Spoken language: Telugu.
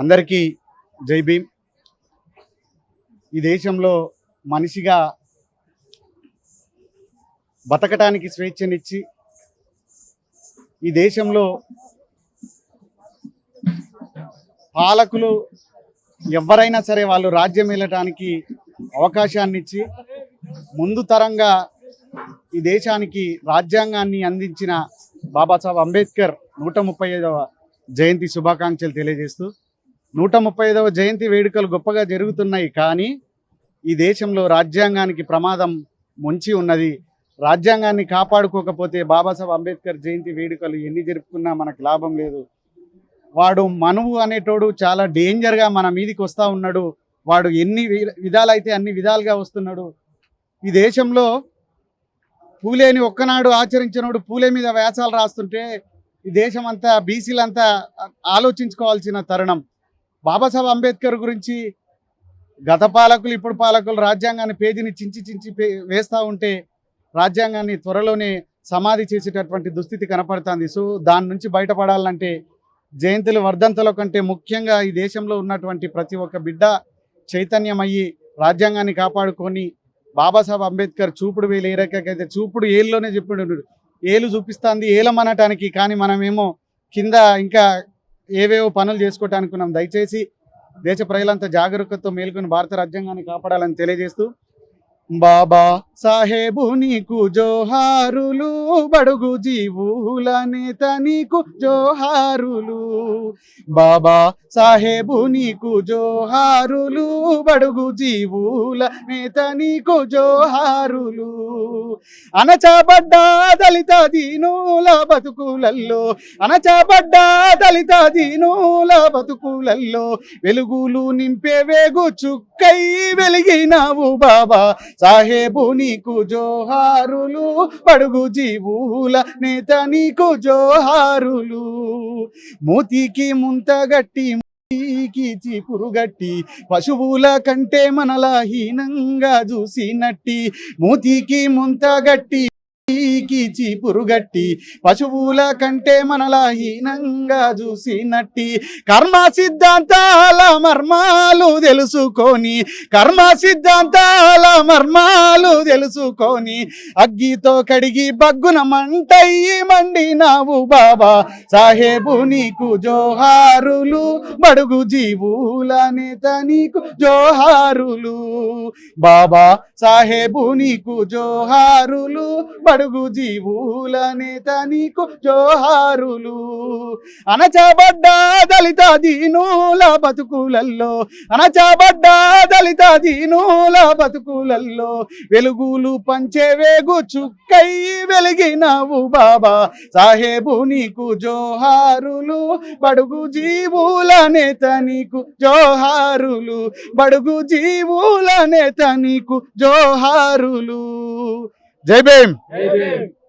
అందరికీ జై భీమ్. ఈ దేశంలో మనిషిగా బతకటానికి స్వేచ్ఛనిచ్చి ఈ దేశంలో పాలకులు ఎవరైనా సరే వాళ్ళు రాజ్యం వెళ్ళటానికి అవకాశాన్ని ఇచ్చి ముందు తరంగా ఈ దేశానికి రాజ్యాంగాన్ని అందించిన బాబాసాహెబ్ అంబేద్కర్ 135వ జయంతి శుభాకాంక్షలు తెలియజేస్తూ 135వ జయంతి వేడుకలు గొప్పగా జరుగుతున్నాయి. కానీ ఈ దేశంలో రాజ్యాంగానికి ప్రమాదం ముంచి ఉన్నది. రాజ్యాంగాన్ని కాపాడుకోకపోతే బాబాసాహెబ్ అంబేద్కర్ జయంతి వేడుకలు ఎన్ని జరుపుకున్నా మనకు లాభం లేదు. వాడు మనువు అనేటోడు చాలా డేంజర్గా మన మీదికి వస్తూ ఉన్నాడు. వాడు ఎన్ని విధాలైతే అన్ని విధాలుగా వస్తున్నాడు. ఈ దేశంలో పూలేని ఒక్కనాడు ఆచరించినోడు పూలే మీద వ్యాసాలు రాస్తుంటే ఈ దేశం అంతా బీసీలంతా ఆలోచించుకోవాల్సిన తరుణం. బాబాసాహెబ్ అంబేద్కర్ గురించి గత పాలకులు ఇప్పుడు పాలకులు రాజ్యాంగాన్ని పేజీని చించి వేస్తూ ఉంటే రాజ్యాంగాన్ని త్వరలోనే సమాధి చేసేటటువంటి దుస్థితి కనపడుతుంది. సో దాని నుంచి బయటపడాలంటే జయంతులు వర్ధంతుల కంటే ముఖ్యంగా ఈ దేశంలో ఉన్నటువంటి ప్రతి ఒక్క బిడ్డ చైతన్యమయ్యి రాజ్యాంగాన్ని కాపాడుకొని బాబాసాహెబ్ అంబేద్కర్ చూపుడు వేలు ఏ రకైతే చూపుడు ఏళ్ళలోనే చెప్పాడు, ఏలు చూపిస్తుంది ఏలమనటానికి. కానీ మనమేమో కింద ఇంకా ఏవేవో పనులు చేసుకోవటానికి ఉన్నాం. దయచేసి దేశ ప్రజలంతా జాగరూకతతో మేల్కొని భారత రాజ్యాంగాన్ని కాపాడాలని తెలియజేస్తూ బాబా సాహెబు నీకు జోహారులు, బడుగు జీవుల నేత నీకు జోహారులు. బాబా సాహెబు నీకు జోహారులు, బడుగు జీవుల నేత నీకు జోహారులు. అణచబడ్డ దళిత దీనుల బతుకులల్లో, అణచబడ్డ దళిత దీనుల బతుకులల్లో వెలుగులు నింపే వేగు చుక్కై వెలిగినావు బాబా సాహెబు నీకు జోహారులు, బడుగు జీవుల నేత నీకు జోహారులు. మూతికి ముంతగట్టి మూతికి చీపురుగట్టి పశువుల కంటే మనలా హీనంగా చూసినట్టి, మూతికి ముంతగట్టి చీపురుగట్టి పశువుల కంటే మనలా హీనంగా చూసినట్టి, కర్మ సిద్ధాంతాల మర్మాలు తెలుసుకొని, కర్మ సిద్ధాంతాల మర్మాలు తెలుసుకొని అగ్గితో కడిగి బగ్గున మంటయ్యి మండినావు బాబా సాహెబు నీకు జోహారులు, బడుగు జీవుల నేత నీకు జోహారులు. బాబా సాహెబు నీకు జోహారులు, బడుగు జీవుల నేత నీకు జోహారులు. అణచబడ్డ దళిత దీనుల బతుకులల్లో, అణచబడ్డ దళిత దీనుల బతుకులల్లో వెలుగులు పంచే వేగు చుక్కై వెలిగినావు బాబా సాహెబు నీకు జోహారులు, బడుగు జీవుల నేత నీకు జోహారులు, బడుగు జీవుల నేత నీకు జోహారులు. జై భీమ్.